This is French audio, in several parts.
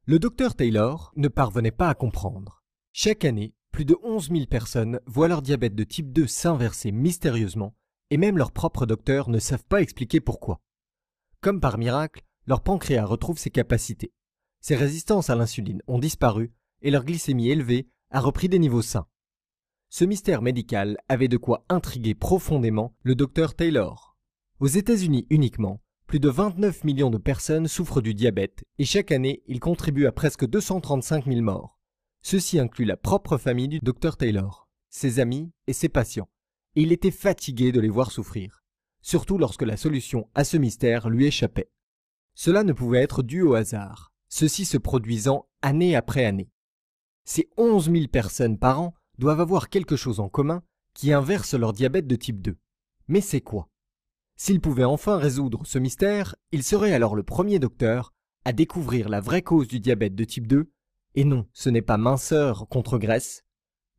Le docteur Taylor ne parvenait pas à comprendre. Chaque année, plus de 11 000 personnes voient leur diabète de type 2 s'inverser mystérieusement et même leurs propres docteurs ne savent pas expliquer pourquoi. Comme par miracle, leur pancréas retrouve ses capacités. Ses résistances à l'insuline ont disparu et leur glycémie élevée a repris des niveaux sains. Ce mystère médical avait de quoi intriguer profondément le docteur Taylor. Aux États-Unis uniquement, plus de 29 millions de personnes souffrent du diabète et chaque année, il contribue à presque 235 000 morts. Ceci inclut la propre famille du docteur Taylor, ses amis et ses patients. Et il était fatigué de les voir souffrir, surtout lorsque la solution à ce mystère lui échappait. Cela ne pouvait être dû au hasard, ceci se produisant année après année. Ces 11 000 personnes par an doivent avoir quelque chose en commun qui inverse leur diabète de type 2. Mais c'est quoi? S'il pouvait enfin résoudre ce mystère, il serait alors le premier docteur à découvrir la vraie cause du diabète de type 2. Et non, ce n'est pas minceur contre graisse.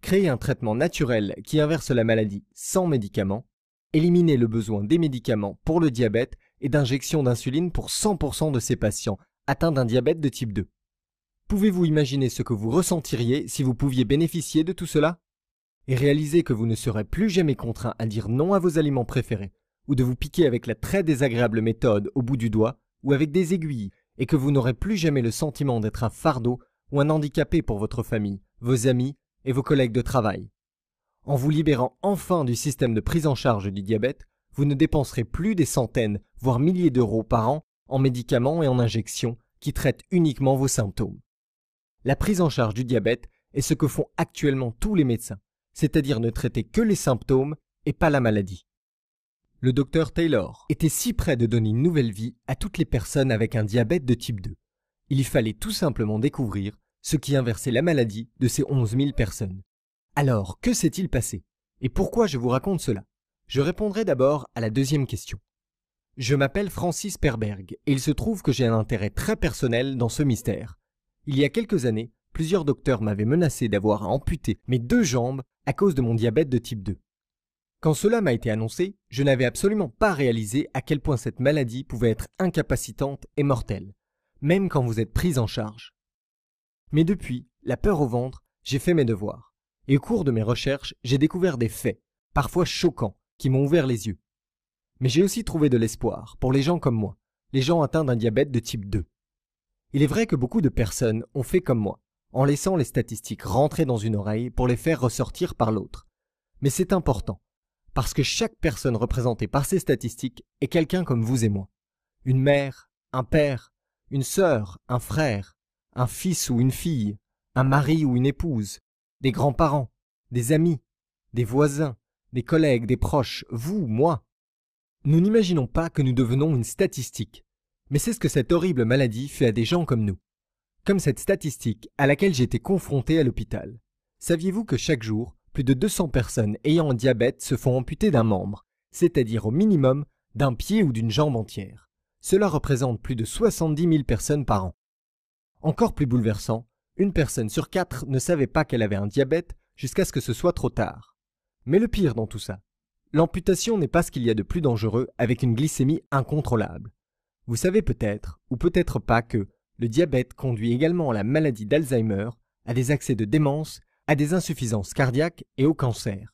Créer un traitement naturel qui inverse la maladie sans médicaments, éliminer le besoin des médicaments pour le diabète et d'injection d'insuline pour 100% de ces patients atteints d'un diabète de type 2. Pouvez-vous imaginer ce que vous ressentiriez si vous pouviez bénéficier de tout cela? Et réaliser que vous ne serez plus jamais contraint à dire non à vos aliments préférés, ou de vous piquer avec la très désagréable méthode au bout du doigt, ou avec des aiguilles, et que vous n'aurez plus jamais le sentiment d'être un fardeau ou un handicapé pour votre famille, vos amis et vos collègues de travail. En vous libérant enfin du système de prise en charge du diabète, vous ne dépenserez plus des centaines, voire milliers d'euros par an en médicaments et en injections qui traitent uniquement vos symptômes. La prise en charge du diabète est ce que font actuellement tous les médecins, c'est-à-dire ne traiter que les symptômes et pas la maladie. Le docteur Taylor était si près de donner une nouvelle vie à toutes les personnes avec un diabète de type 2. Il fallait tout simplement découvrir ce qui inversait la maladie de ces 11 000 personnes. Alors, que s'est-il passé? Et pourquoi je vous raconte cela? Je répondrai d'abord à la deuxième question. Je m'appelle Francis Perberg et il se trouve que j'ai un intérêt très personnel dans ce mystère. Il y a quelques années, plusieurs docteurs m'avaient menacé d'avoir à amputer mes 2 jambes à cause de mon diabète de type 2. Quand cela m'a été annoncé, je n'avais absolument pas réalisé à quel point cette maladie pouvait être incapacitante et mortelle, même quand vous êtes prise en charge. Mais depuis, la peur au ventre, j'ai fait mes devoirs. Et au cours de mes recherches, j'ai découvert des faits, parfois choquants, qui m'ont ouvert les yeux. Mais j'ai aussi trouvé de l'espoir pour les gens comme moi, les gens atteints d'un diabète de type 2. Il est vrai que beaucoup de personnes ont fait comme moi, en laissant les statistiques rentrer dans une oreille pour les faire ressortir par l'autre. Mais c'est important, parce que chaque personne représentée par ces statistiques est quelqu'un comme vous et moi. Une mère, un père, une sœur, un frère, un fils ou une fille, un mari ou une épouse, des grands-parents, des amis, des voisins, des collègues, des proches, vous, moi. Nous n'imaginons pas que nous devenons une statistique, mais c'est ce que cette horrible maladie fait à des gens comme nous. Comme cette statistique à laquelle j'ai été confronté à l'hôpital. Saviez-vous que chaque jour, plus de 200 personnes ayant un diabète se font amputer d'un membre, c'est-à-dire au minimum d'un pied ou d'une jambe entière. Cela représente plus de 70 000 personnes par an. Encore plus bouleversant, une personne sur 4 ne savait pas qu'elle avait un diabète jusqu'à ce que ce soit trop tard. Mais le pire dans tout ça, l'amputation n'est pas ce qu'il y a de plus dangereux avec une glycémie incontrôlable. Vous savez peut-être, ou peut-être pas que le diabète conduit également à la maladie d'Alzheimer, à des accès de démence, à des insuffisances cardiaques et au cancer.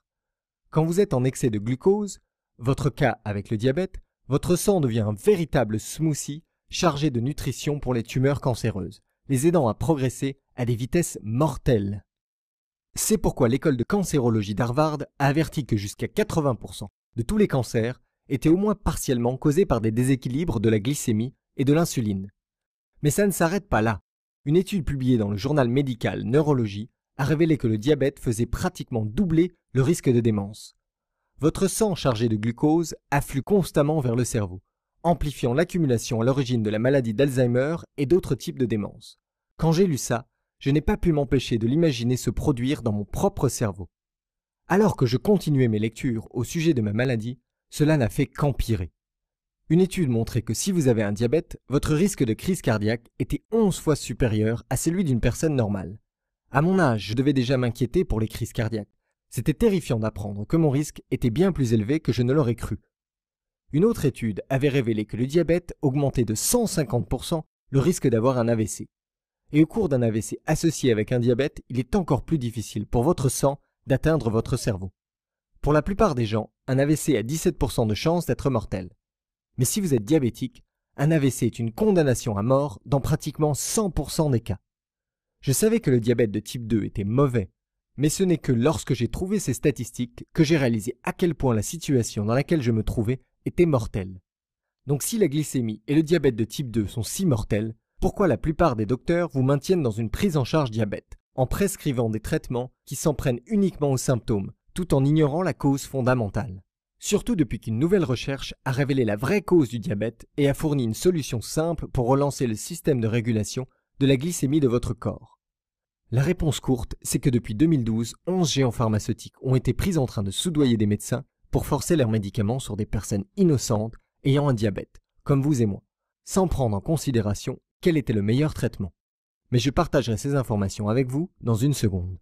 Quand vous êtes en excès de glucose, votre cas avec le diabète, votre sang devient un véritable smoothie chargé de nutrition pour les tumeurs cancéreuses, les aidant à progresser à des vitesses mortelles. C'est pourquoi l'école de cancérologie d'Harvard a averti que jusqu'à 80% de tous les cancers étaient au moins partiellement causés par des déséquilibres de la glycémie et de l'insuline. Mais ça ne s'arrête pas là. Une étude publiée dans le journal médical Neurologie a révélé que le diabète faisait pratiquement doubler le risque de démence. Votre sang chargé de glucose afflue constamment vers le cerveau, amplifiant l'accumulation à l'origine de la maladie d'Alzheimer et d'autres types de démence. Quand j'ai lu ça, je n'ai pas pu m'empêcher de l'imaginer se produire dans mon propre cerveau. Alors que je continuais mes lectures au sujet de ma maladie, cela n'a fait qu'empirer. Une étude montrait que si vous avez un diabète, votre risque de crise cardiaque était 11 fois supérieur à celui d'une personne normale. À mon âge, je devais déjà m'inquiéter pour les crises cardiaques. C'était terrifiant d'apprendre que mon risque était bien plus élevé que je ne l'aurais cru. Une autre étude avait révélé que le diabète augmentait de 150% le risque d'avoir un AVC. Et au cours d'un AVC associé avec un diabète, il est encore plus difficile pour votre sang d'atteindre votre cerveau. Pour la plupart des gens, un AVC a 17% de chances d'être mortel. Mais si vous êtes diabétique, un AVC est une condamnation à mort dans pratiquement 100% des cas. Je savais que le diabète de type 2 était mauvais, mais ce n'est que lorsque j'ai trouvé ces statistiques que j'ai réalisé à quel point la situation dans laquelle je me trouvais était mortelle. Donc si la glycémie et le diabète de type 2 sont si mortels, pourquoi la plupart des docteurs vous maintiennent dans une prise en charge diabète, en prescrivant des traitements qui s'en prennent uniquement aux symptômes, tout en ignorant la cause fondamentale? Surtout depuis qu'une nouvelle recherche a révélé la vraie cause du diabète et a fourni une solution simple pour relancer le système de régulation de la glycémie de votre corps. La réponse courte, c'est que depuis 2012, 11 géants pharmaceutiques ont été pris en train de soudoyer des médecins pour forcer leurs médicaments sur des personnes innocentes ayant un diabète, comme vous et moi, sans prendre en considération quel était le meilleur traitement. Mais je partagerai ces informations avec vous dans une seconde.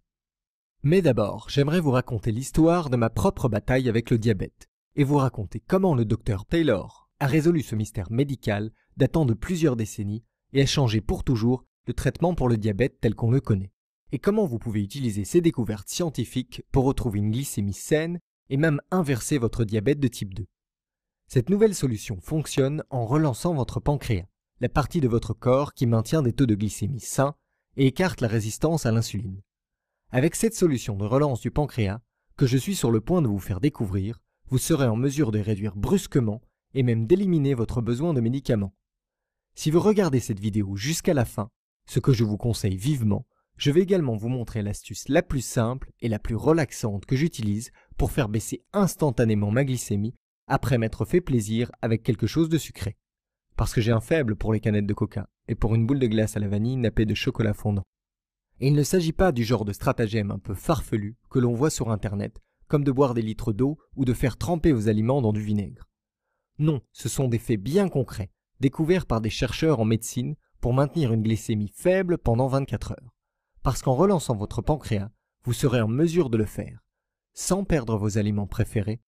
Mais d'abord, j'aimerais vous raconter l'histoire de ma propre bataille avec le diabète et vous raconter comment le docteur Taylor a résolu ce mystère médical datant de plusieurs décennies et a changé pour toujours le traitement pour le diabète tel qu'on le connaît, et comment vous pouvez utiliser ces découvertes scientifiques pour retrouver une glycémie saine et même inverser votre diabète de type 2. Cette nouvelle solution fonctionne en relançant votre pancréas, la partie de votre corps qui maintient des taux de glycémie sains et écarte la résistance à l'insuline. Avec cette solution de relance du pancréas, que je suis sur le point de vous faire découvrir, vous serez en mesure de réduire brusquement et même d'éliminer votre besoin de médicaments. Si vous regardez cette vidéo jusqu'à la fin, ce que je vous conseille vivement, je vais également vous montrer l'astuce la plus simple et la plus relaxante que j'utilise pour faire baisser instantanément ma glycémie après m'être fait plaisir avec quelque chose de sucré. Parce que j'ai un faible pour les canettes de coca et pour une boule de glace à la vanille nappée de chocolat fondant. Et il ne s'agit pas du genre de stratagème un peu farfelu que l'on voit sur internet, comme de boire des litres d'eau ou de faire tremper vos aliments dans du vinaigre. Non, ce sont des faits bien concrets, découverts par des chercheurs en médecine pour maintenir une glycémie faible pendant 24 heures. Parce qu'en relançant votre pancréas, vous serez en mesure de le faire, sans perdre vos aliments préférés,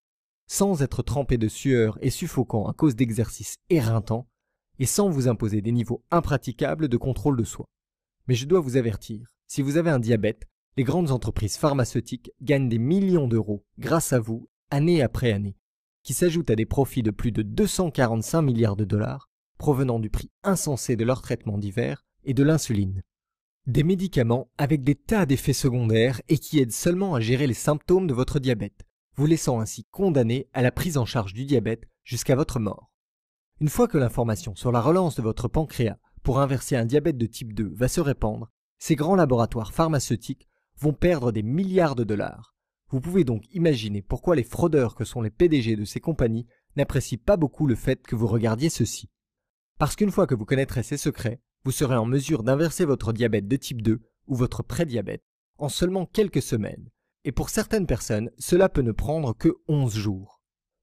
sans être trempé de sueur et suffocant à cause d'exercices éreintants, et sans vous imposer des niveaux impraticables de contrôle de soi. Mais je dois vous avertir, si vous avez un diabète, les grandes entreprises pharmaceutiques gagnent des millions d'euros grâce à vous, année après année, qui s'ajoutent à des profits de plus de 245 milliards de dollars provenant du prix insensé de leurs traitements divers et de l'insuline. Des médicaments avec des tas d'effets secondaires et qui aident seulement à gérer les symptômes de votre diabète, vous laissant ainsi condamné à la prise en charge du diabète jusqu'à votre mort. Une fois que l'information sur la relance de votre pancréas pour inverser un diabète de type 2 va se répandre, ces grands laboratoires pharmaceutiques vont perdre des milliards de dollars. Vous pouvez donc imaginer pourquoi les fraudeurs que sont les PDG de ces compagnies n'apprécient pas beaucoup le fait que vous regardiez ceci. Parce qu'une fois que vous connaîtrez ces secrets, vous serez en mesure d'inverser votre diabète de type 2 ou votre prédiabète en seulement quelques semaines. Et pour certaines personnes, cela peut ne prendre que 11 jours.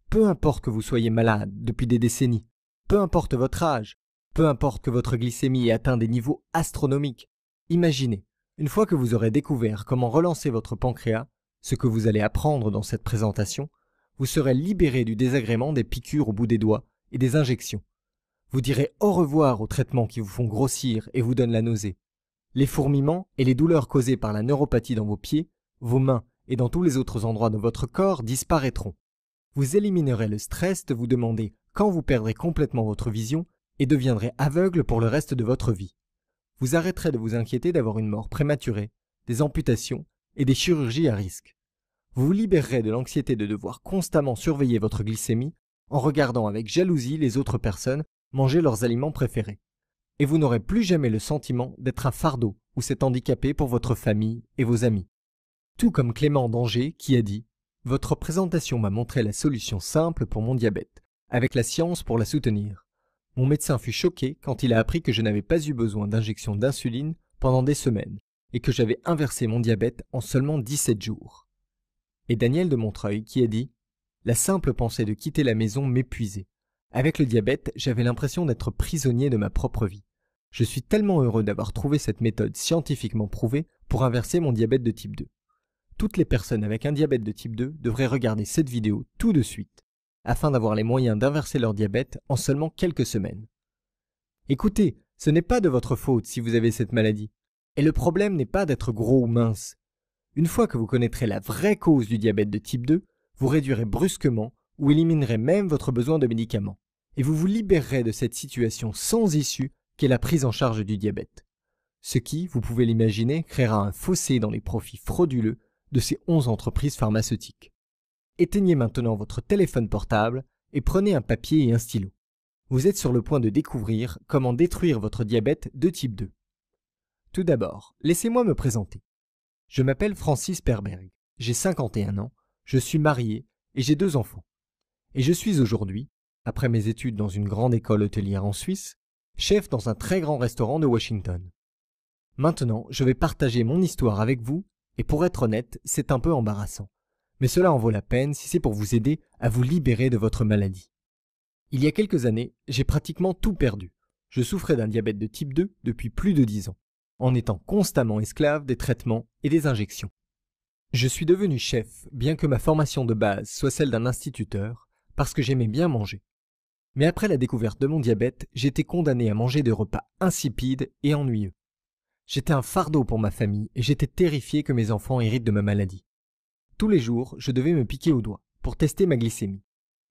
Peu importe que vous soyez malade depuis des décennies, peu importe votre âge, peu importe que votre glycémie ait atteint des niveaux astronomiques, imaginez, une fois que vous aurez découvert comment relancer votre pancréas, ce que vous allez apprendre dans cette présentation, vous serez libéré du désagrément des piqûres au bout des doigts et des injections. Vous direz au revoir aux traitements qui vous font grossir et vous donnent la nausée. Les fourmillements et les douleurs causées par la neuropathie dans vos pieds, vos mains et dans tous les autres endroits de votre corps disparaîtront. Vous éliminerez le stress de vous demander quand vous perdrez complètement votre vision et deviendrez aveugle pour le reste de votre vie. Vous arrêterez de vous inquiéter d'avoir une mort prématurée, des amputations et des chirurgies à risque. Vous vous libérerez de l'anxiété de devoir constamment surveiller votre glycémie en regardant avec jalousie les autres personnes manger leurs aliments préférés. Et vous n'aurez plus jamais le sentiment d'être un fardeau ou s'être handicapé pour votre famille et vos amis. Tout comme Clément d'Angers qui a dit « Votre présentation m'a montré la solution simple pour mon diabète, avec la science pour la soutenir. Mon médecin fut choqué quand il a appris que je n'avais pas eu besoin d'injection d'insuline pendant des semaines et que j'avais inversé mon diabète en seulement 17 jours. » Et Daniel de Montreuil qui a dit « La simple pensée de quitter la maison m'épuisait. Avec le diabète, j'avais l'impression d'être prisonnier de ma propre vie. Je suis tellement heureux d'avoir trouvé cette méthode scientifiquement prouvée pour inverser mon diabète de type 2. Toutes les personnes avec un diabète de type 2 devraient regarder cette vidéo tout de suite, afin d'avoir les moyens d'inverser leur diabète en seulement quelques semaines. Écoutez, Ce n'est pas de votre faute si vous avez cette maladie. Et le problème n'est pas d'être gros ou mince. Une fois que vous connaîtrez la vraie cause du diabète de type 2, vous réduirez brusquement ou éliminerez même votre besoin de médicaments. Et vous vous libérerez de cette situation sans issue qu'est la prise en charge du diabète. Ce qui, vous pouvez l'imaginer, créera un fossé dans les profits frauduleux de ces 11 entreprises pharmaceutiques. Éteignez maintenant votre téléphone portable et prenez un papier et un stylo. Vous êtes sur le point de découvrir comment détruire votre diabète de type 2. Tout d'abord, laissez-moi me présenter. Je m'appelle Francis Perberg, j'ai 51 ans, je suis marié et j'ai 2 enfants. Et je suis aujourd'hui, après mes études dans une grande école hôtelière en Suisse, chef dans un très grand restaurant de Washington. Maintenant, je vais partager mon histoire avec vous, et pour être honnête, c'est un peu embarrassant. Mais cela en vaut la peine si c'est pour vous aider à vous libérer de votre maladie. Il y a quelques années, j'ai pratiquement tout perdu. Je souffrais d'un diabète de type 2 depuis plus de 10 ans, en étant constamment esclave des traitements et des injections. Je suis devenu chef, bien que ma formation de base soit celle d'un instituteur, parce que j'aimais bien manger. Mais après la découverte de mon diabète, j'étais condamné à manger des repas insipides et ennuyeux. J'étais un fardeau pour ma famille et j'étais terrifié que mes enfants héritent de ma maladie. Tous les jours, je devais me piquer au doigt pour tester ma glycémie.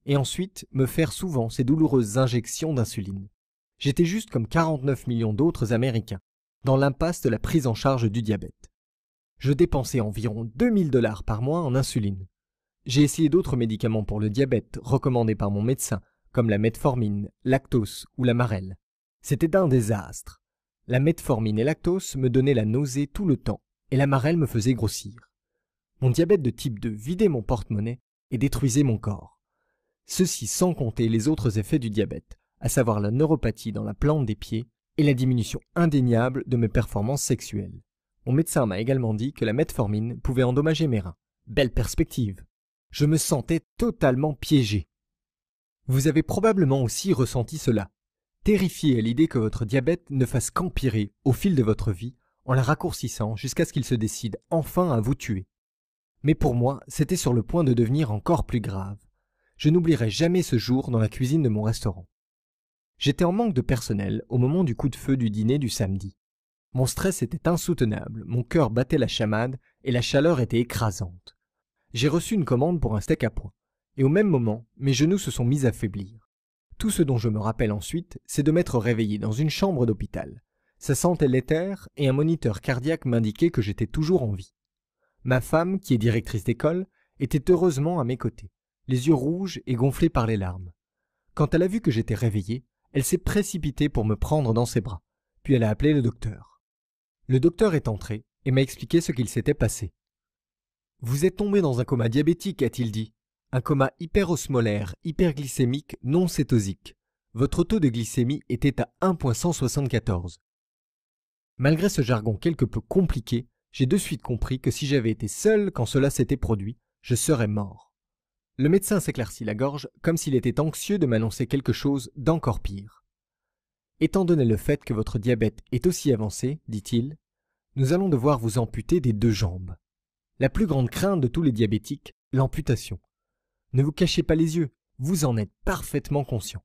Et ensuite, me faire souvent ces douloureuses injections d'insuline. J'étais juste comme 49 millions d'autres Américains, dans l'impasse de la prise en charge du diabète. Je dépensais environ 2000 $ par mois en insuline. J'ai essayé d'autres médicaments pour le diabète recommandés par mon médecin, comme la metformine, lactose ou la marelle. C'était un désastre. La metformine et lactose me donnaient la nausée tout le temps et la marelle me faisait grossir. Mon diabète de type 2 vidait mon porte-monnaie et détruisait mon corps. Ceci sans compter les autres effets du diabète, à savoir la neuropathie dans la plante des pieds et la diminution indéniable de mes performances sexuelles. Mon médecin m'a également dit que la metformine pouvait endommager mes reins. Belle perspective. Je me sentais totalement piégé. Vous avez probablement aussi ressenti cela. Terrifié à l'idée que votre diabète ne fasse qu'empirer au fil de votre vie en la raccourcissant jusqu'à ce qu'il se décide enfin à vous tuer. Mais pour moi, c'était sur le point de devenir encore plus grave. Je n'oublierai jamais ce jour dans la cuisine de mon restaurant. J'étais en manque de personnel au moment du coup de feu du dîner du samedi. Mon stress était insoutenable, mon cœur battait la chamade et la chaleur était écrasante. J'ai reçu une commande pour un steak à point, et au même moment, mes genoux se sont mis à faiblir. Tout ce dont je me rappelle ensuite, c'est de m'être réveillé dans une chambre d'hôpital. Ça sentait l'éther et un moniteur cardiaque m'indiquait que j'étais toujours en vie. Ma femme, qui est directrice d'école, était heureusement à mes côtés, les yeux rouges et gonflés par les larmes. Quand elle a vu que j'étais réveillé, elle s'est précipitée pour me prendre dans ses bras, puis elle a appelé le docteur. Le docteur est entré et m'a expliqué ce qu'il s'était passé. « Vous êtes tombé dans un coma diabétique, a-t-il dit. Un coma hyperosmolaire, hyperglycémique, non cétosique. Votre taux de glycémie était à 1,174. » Malgré ce jargon quelque peu compliqué, j'ai de suite compris que si j'avais été seul quand cela s'était produit, je serais mort. Le médecin s'éclaircit la gorge comme s'il était anxieux de m'annoncer quelque chose d'encore pire. Étant donné le fait que votre diabète est aussi avancé, dit-il, nous allons devoir vous amputer des 2 jambes. La plus grande crainte de tous les diabétiques, l'amputation. Ne vous cachez pas les yeux, vous en êtes parfaitement conscient.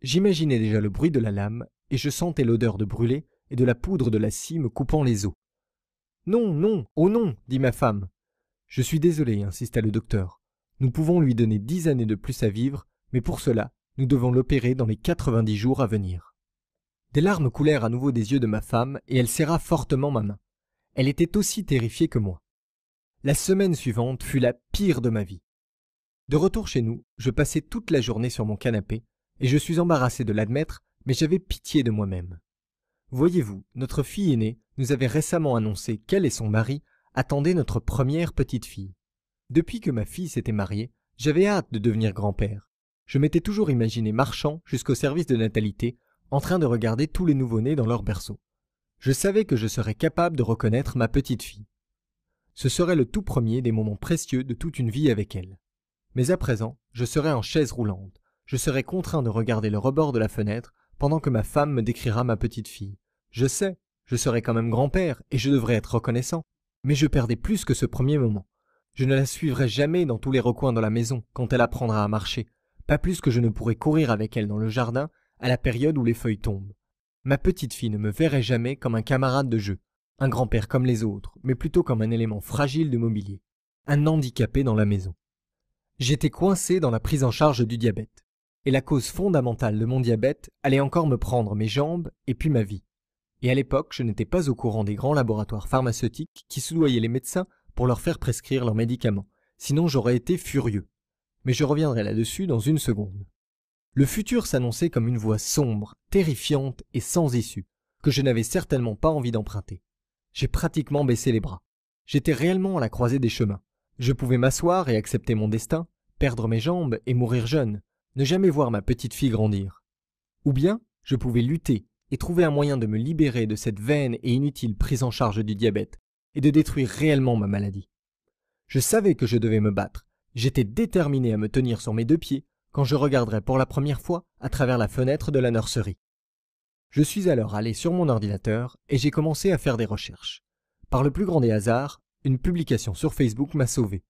J'imaginais déjà le bruit de la lame et je sentais l'odeur de brûlé et de la poudre de la scie me coupant les os. « Non, non, oh non !» dit ma femme. « Je suis désolé, insista le docteur. Nous pouvons lui donner 10 années de plus à vivre, mais pour cela, nous devons l'opérer dans les 90 jours à venir. » Des larmes coulèrent à nouveau des yeux de ma femme et elle serra fortement ma main. Elle était aussi terrifiée que moi. La semaine suivante fut la pire de ma vie. De retour chez nous, je passais toute la journée sur mon canapé et je suis embarrassé de l'admettre, mais j'avais pitié de moi-même. Voyez-vous, notre fille aînée nous avait récemment annoncé qu'elle et son mari attendaient notre première petite fille. Depuis que ma fille s'était mariée, j'avais hâte de devenir grand-père. Je m'étais toujours imaginé marchant jusqu'au service de natalité, en train de regarder tous les nouveau-nés dans leur berceau. Je savais que je serais capable de reconnaître ma petite fille. Ce serait le tout premier des moments précieux de toute une vie avec elle. Mais à présent, je serais en chaise roulante. Je serais contraint de regarder le rebord de la fenêtre pendant que ma femme me décrira ma petite fille. Je sais, je serais quand même grand-père et je devrais être reconnaissant. Mais je perdais plus que ce premier moment. Je ne la suivrai jamais dans tous les recoins de la maison quand elle apprendra à marcher, pas plus que je ne pourrai courir avec elle dans le jardin à la période où les feuilles tombent. Ma petite fille ne me verrait jamais comme un camarade de jeu, un grand-père comme les autres, mais plutôt comme un élément fragile de mobilier, un handicapé dans la maison. J'étais coincé dans la prise en charge du diabète. Et la cause fondamentale de mon diabète allait encore me prendre mes jambes et puis ma vie. Et à l'époque, je n'étais pas au courant des grands laboratoires pharmaceutiques qui soudoyaient les médecins pour leur faire prescrire leurs médicaments. Sinon, j'aurais été furieux. Mais je reviendrai là-dessus dans une seconde. Le futur s'annonçait comme une voie sombre, terrifiante et sans issue, que je n'avais certainement pas envie d'emprunter. J'ai pratiquement baissé les bras. J'étais réellement à la croisée des chemins. Je pouvais m'asseoir et accepter mon destin, perdre mes jambes et mourir jeune, ne jamais voir ma petite fille grandir. Ou bien, je pouvais lutter et trouver un moyen de me libérer de cette vaine et inutile prise en charge du diabète et de détruire réellement ma maladie. Je savais que je devais me battre. J'étais déterminé à me tenir sur mes deux pieds quand je regarderais pour la première fois à travers la fenêtre de la nurserie. Je suis alors allé sur mon ordinateur et j'ai commencé à faire des recherches. Par le plus grand des hasards, une publication sur Facebook m'a sauvé.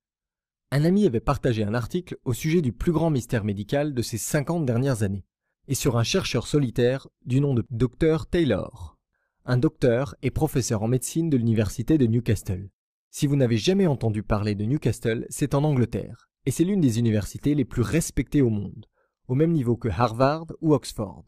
Un ami avait partagé un article au sujet du plus grand mystère médical de ces 50 dernières années, et sur un chercheur solitaire du nom de Dr Taylor, un docteur et professeur en médecine de l'université de Newcastle. Si vous n'avez jamais entendu parler de Newcastle, c'est en Angleterre, et c'est l'une des universités les plus respectées au monde, au même niveau que Harvard ou Oxford.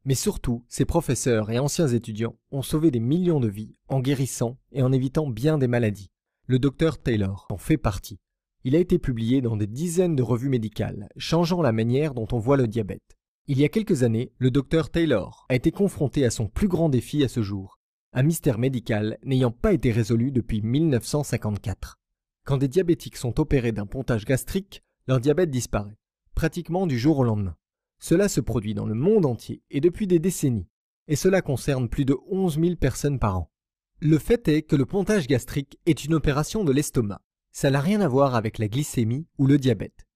Mais surtout, ces professeurs et anciens étudiants ont sauvé des millions de vies en guérissant et en évitant bien des maladies. Le Dr Taylor en fait partie. Il a été publié dans des dizaines de revues médicales, changeant la manière dont on voit le diabète. Il y a quelques années, le Dr Taylor a été confronté à son plus grand défi à ce jour, un mystère médical n'ayant pas été résolu depuis 1954. Quand des diabétiques sont opérés d'un pontage gastrique, leur diabète disparaît, pratiquement du jour au lendemain. Cela se produit dans le monde entier et depuis des décennies, et cela concerne plus de 11 000 personnes par an. Le fait est que le pontage gastrique est une opération de l'estomac. Ça n'a rien à voir avec la glycémie ou le diabète.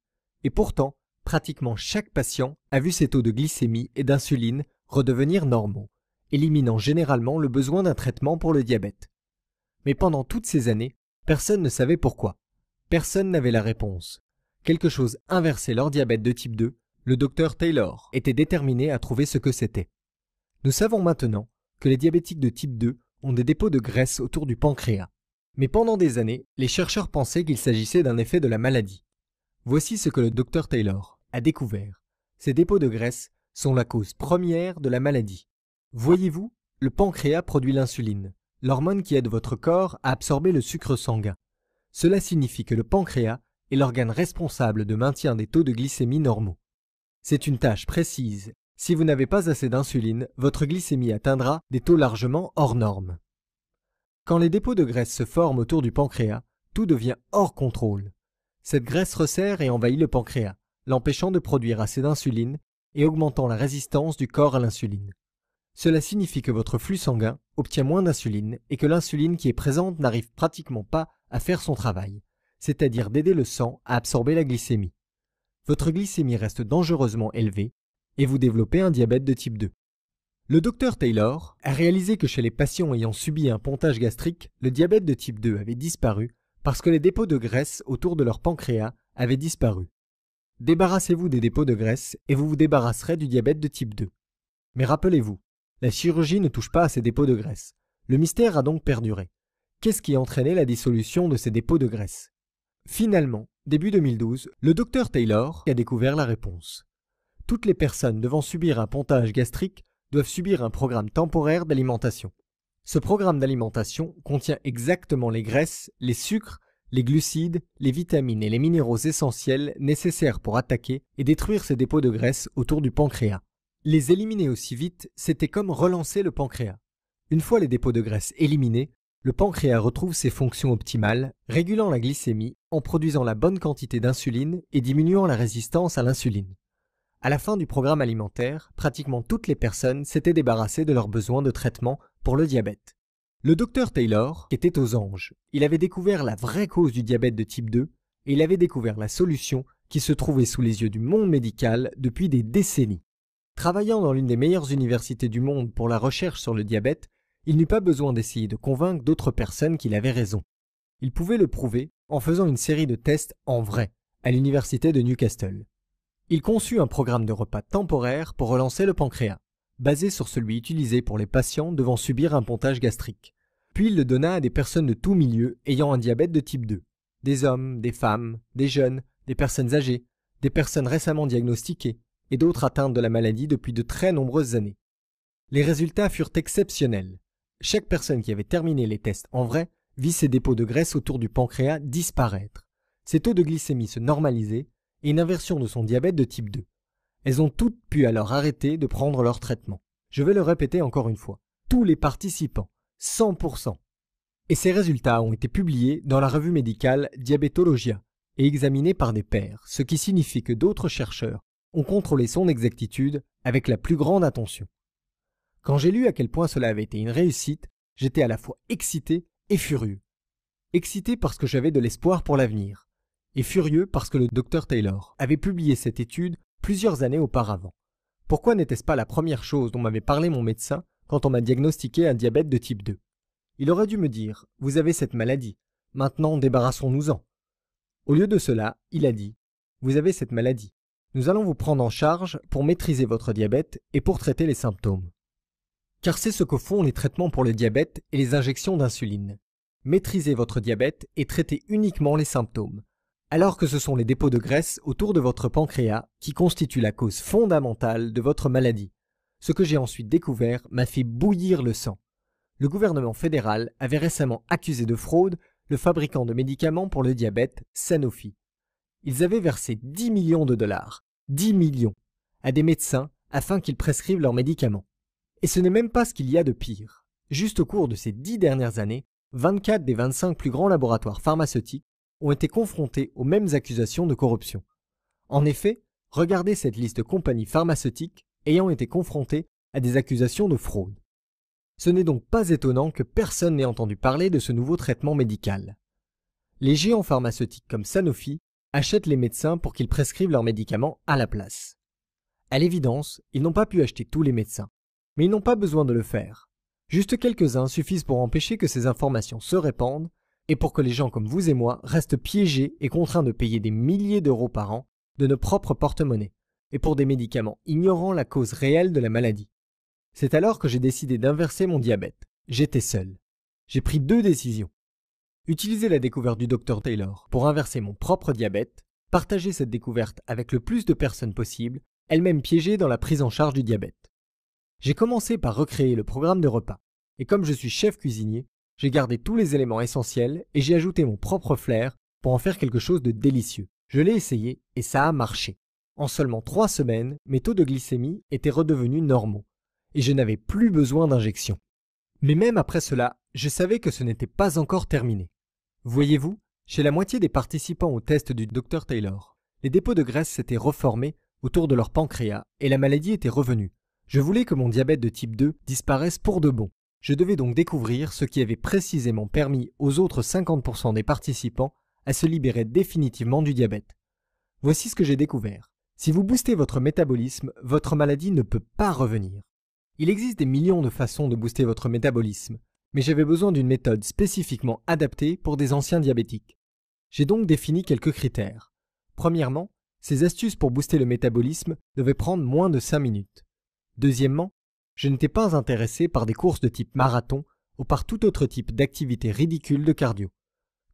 Et pourtant, pratiquement chaque patient a vu ses taux de glycémie et d'insuline redevenir normaux, éliminant généralement le besoin d'un traitement pour le diabète. Mais pendant toutes ces années, personne ne savait pourquoi. Personne n'avait la réponse. Quelque chose inversait leur diabète de type 2, le Dr Taylor était déterminé à trouver ce que c'était. Nous savons maintenant que les diabétiques de type 2 ont des dépôts de graisse autour du pancréas. Mais pendant des années, les chercheurs pensaient qu'il s'agissait d'un effet de la maladie. Voici ce que le Dr Taylor a découvert. Ces dépôts de graisse sont la cause première de la maladie. Voyez-vous, le pancréas produit l'insuline, l'hormone qui aide votre corps à absorber le sucre sanguin. Cela signifie que le pancréas est l'organe responsable de maintien des taux de glycémie normaux. C'est une tâche précise. Si vous n'avez pas assez d'insuline, votre glycémie atteindra des taux largement hors normes. Quand les dépôts de graisse se forment autour du pancréas, tout devient hors contrôle. Cette graisse resserre et envahit le pancréas, l'empêchant de produire assez d'insuline et augmentant la résistance du corps à l'insuline. Cela signifie que votre flux sanguin obtient moins d'insuline et que l'insuline qui est présente n'arrive pratiquement pas à faire son travail, c'est-à-dire d'aider le sang à absorber la glycémie. Votre glycémie reste dangereusement élevée et vous développez un diabète de type 2. Le Dr Taylor a réalisé que chez les patients ayant subi un pontage gastrique, le diabète de type 2 avait disparu parce que les dépôts de graisse autour de leur pancréas avaient disparu. Débarrassez-vous des dépôts de graisse et vous vous débarrasserez du diabète de type 2. Mais rappelez-vous, la chirurgie ne touche pas à ces dépôts de graisse. Le mystère a donc perduré. Qu'est-ce qui a entraîné la dissolution de ces dépôts de graisse? Finalement, début 2012, le Dr Taylor a découvert la réponse. Toutes les personnes devant subir un pontage gastrique doivent subir un programme temporaire d'alimentation. Ce programme d'alimentation contient exactement les graisses, les sucres, les glucides, les vitamines et les minéraux essentiels nécessaires pour attaquer et détruire ces dépôts de graisse autour du pancréas. Les éliminer aussi vite, c'était comme relancer le pancréas. Une fois les dépôts de graisse éliminés, le pancréas retrouve ses fonctions optimales, régulant la glycémie en produisant la bonne quantité d'insuline et diminuant la résistance à l'insuline. À la fin du programme alimentaire, pratiquement toutes les personnes s'étaient débarrassées de leurs besoins de traitement pour le diabète. Le Dr Taylor était aux anges. Il avait découvert la vraie cause du diabète de type 2 et il avait découvert la solution qui se trouvait sous les yeux du monde médical depuis des décennies. Travaillant dans l'une des meilleures universités du monde pour la recherche sur le diabète, il n'eut pas besoin d'essayer de convaincre d'autres personnes qu'il avait raison. Il pouvait le prouver en faisant une série de tests en vrai à l'université de Newcastle. Il conçut un programme de repas temporaire pour relancer le pancréas. basé sur celui utilisé pour les patients devant subir un pontage gastrique. Puis il le donna à des personnes de tout milieu ayant un diabète de type 2. Des hommes, des femmes, des jeunes, des personnes âgées, des personnes récemment diagnostiquées et d'autres atteintes de la maladie depuis de très nombreuses années. Les résultats furent exceptionnels. Chaque personne qui avait terminé les tests en vrai vit ses dépôts de graisse autour du pancréas disparaître, ses taux de glycémie se normaliser et une inversion de son diabète de type 2. Elles ont toutes pu alors arrêter de prendre leur traitement. Je vais le répéter encore une fois. Tous les participants, 100%. Et ces résultats ont été publiés dans la revue médicale Diabetologia et examinés par des pairs, ce qui signifie que d'autres chercheurs ont contrôlé son exactitude avec la plus grande attention. Quand j'ai lu à quel point cela avait été une réussite, j'étais à la fois excité et furieux. Excité parce que j'avais de l'espoir pour l'avenir, et furieux parce que le Dr Taylor avait publié cette étude plusieurs années auparavant. Pourquoi n'était-ce pas la première chose dont m'avait parlé mon médecin quand on m'a diagnostiqué un diabète de type 2 ? Il aurait dû me dire « Vous avez cette maladie, maintenant débarrassons-nous-en ». Au lieu de cela, il a dit « Vous avez cette maladie, nous allons vous prendre en charge pour maîtriser votre diabète et pour traiter les symptômes. » Car c'est ce que font les traitements pour le diabète et les injections d'insuline. Maîtriser votre diabète et traiter uniquement les symptômes, alors que ce sont les dépôts de graisse autour de votre pancréas qui constituent la cause fondamentale de votre maladie. Ce que j'ai ensuite découvert m'a fait bouillir le sang. Le gouvernement fédéral avait récemment accusé de fraude le fabricant de médicaments pour le diabète, Sanofi. Ils avaient versé 10 millions de dollars, 10 millions, à des médecins afin qu'ils prescrivent leurs médicaments. Et ce n'est même pas ce qu'il y a de pire. Juste au cours de ces 10 dernières années, 24 des 25 plus grands laboratoires pharmaceutiques ont été confrontés aux mêmes accusations de corruption. En effet, regardez cette liste de compagnies pharmaceutiques ayant été confrontées à des accusations de fraude. Ce n'est donc pas étonnant que personne n'ait entendu parler de ce nouveau traitement médical. Les géants pharmaceutiques comme Sanofi achètent les médecins pour qu'ils prescrivent leurs médicaments à la place. À l'évidence, ils n'ont pas pu acheter tous les médecins, mais ils n'ont pas besoin de le faire. Juste quelques-uns suffisent pour empêcher que ces informations se répandent et pour que les gens comme vous et moi restent piégés et contraints de payer des milliers d'euros par an de nos propres porte-monnaies et pour des médicaments ignorant la cause réelle de la maladie. C'est alors que j'ai décidé d'inverser mon diabète. J'étais seul. J'ai pris 2 décisions. Utiliser la découverte du Dr Taylor pour inverser mon propre diabète, partager cette découverte avec le plus de personnes possible, elles-mêmes piégées dans la prise en charge du diabète. J'ai commencé par recréer le programme de repas, et comme je suis chef cuisinier, j'ai gardé tous les éléments essentiels et j'ai ajouté mon propre flair pour en faire quelque chose de délicieux. Je l'ai essayé et ça a marché. En seulement 3 semaines, mes taux de glycémie étaient redevenus normaux et je n'avais plus besoin d'injection. Mais même après cela, je savais que ce n'était pas encore terminé. Voyez-vous, chez la moitié des participants au test du Dr Taylor, les dépôts de graisse s'étaient reformés autour de leur pancréas et la maladie était revenue. Je voulais que mon diabète de type 2 disparaisse pour de bon. Je devais donc découvrir ce qui avait précisément permis aux autres 50% des participants à se libérer définitivement du diabète. Voici ce que j'ai découvert. Si vous boostez votre métabolisme, votre maladie ne peut pas revenir. Il existe des millions de façons de booster votre métabolisme, mais j'avais besoin d'une méthode spécifiquement adaptée pour des anciens diabétiques. J'ai donc défini quelques critères. Premièrement, ces astuces pour booster le métabolisme devaient prendre moins de 5 minutes. Deuxièmement, je n'étais pas intéressé par des courses de type marathon ou par tout autre type d'activité ridicule de cardio.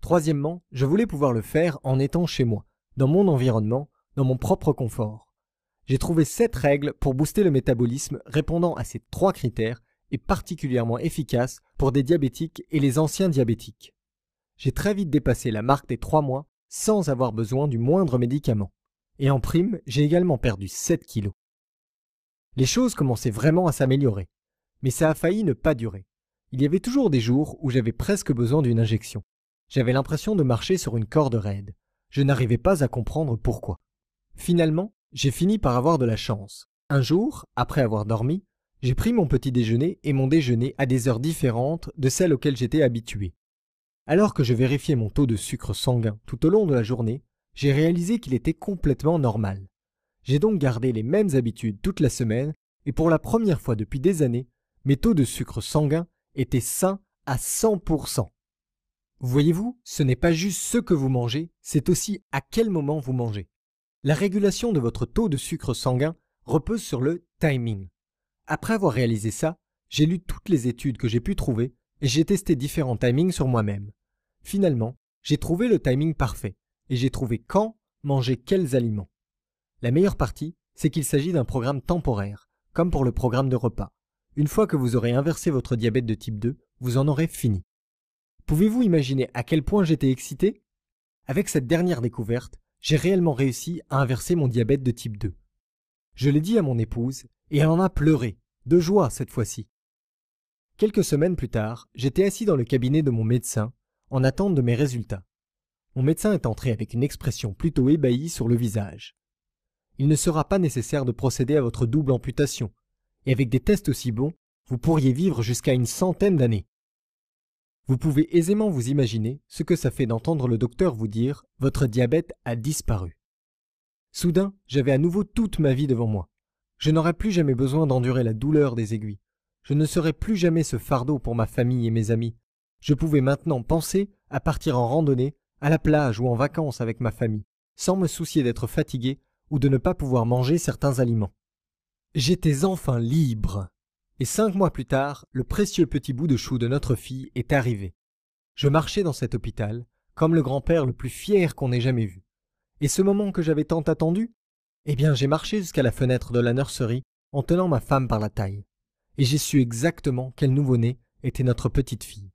Troisièmement, je voulais pouvoir le faire en étant chez moi, dans mon environnement, dans mon propre confort. J'ai trouvé 7 règles pour booster le métabolisme répondant à ces 3 critères et particulièrement efficaces pour des diabétiques et les anciens diabétiques. J'ai très vite dépassé la marque des 3 mois sans avoir besoin du moindre médicament. Et en prime, j'ai également perdu 7 kilos. Les choses commençaient vraiment à s'améliorer, mais ça a failli ne pas durer. Il y avait toujours des jours où j'avais presque besoin d'une injection. J'avais l'impression de marcher sur une corde raide. Je n'arrivais pas à comprendre pourquoi. Finalement, j'ai fini par avoir de la chance. Un jour, après avoir dormi, j'ai pris mon petit déjeuner et mon déjeuner à des heures différentes de celles auxquelles j'étais habitué. Alors que je vérifiais mon taux de sucre sanguin tout au long de la journée, j'ai réalisé qu'il était complètement normal. J'ai donc gardé les mêmes habitudes toute la semaine et pour la première fois depuis des années, mes taux de sucre sanguin étaient sains à 100%. Voyez-vous, ce n'est pas juste ce que vous mangez, c'est aussi à quel moment vous mangez. La régulation de votre taux de sucre sanguin repose sur le timing. Après avoir réalisé ça, j'ai lu toutes les études que j'ai pu trouver et j'ai testé différents timings sur moi-même. Finalement, j'ai trouvé le timing parfait et j'ai trouvé quand manger quels aliments. La meilleure partie, c'est qu'il s'agit d'un programme temporaire, comme pour le programme de repas. Une fois que vous aurez inversé votre diabète de type 2, vous en aurez fini. Pouvez-vous imaginer à quel point j'étais excité? Avec cette dernière découverte, j'ai réellement réussi à inverser mon diabète de type 2. Je l'ai dit à mon épouse et elle en a pleuré, de joie cette fois-ci. Quelques semaines plus tard, j'étais assis dans le cabinet de mon médecin, en attente de mes résultats. Mon médecin est entré avec une expression plutôt ébahie sur le visage. Il ne sera pas nécessaire de procéder à votre double amputation, et avec des tests aussi bons, vous pourriez vivre jusqu'à une 100aine d'années. Vous pouvez aisément vous imaginer ce que ça fait d'entendre le docteur vous dire « Votre diabète a disparu ». Soudain, j'avais à nouveau toute ma vie devant moi. Je n'aurais plus jamais besoin d'endurer la douleur des aiguilles. Je ne serais plus jamais ce fardeau pour ma famille et mes amis. Je pouvais maintenant penser à partir en randonnée, à la plage ou en vacances avec ma famille, sans me soucier d'être fatigué ou de ne pas pouvoir manger certains aliments. J'étais enfin libre. Et 5 mois plus tard, le précieux petit bout de chou de notre fille est arrivé. Je marchais dans cet hôpital, comme le grand-père le plus fier qu'on ait jamais vu. Et ce moment que j'avais tant attendu? Eh bien, j'ai marché jusqu'à la fenêtre de la nurserie en tenant ma femme par la taille. Et j'ai su exactement quel nouveau-né était notre petite fille.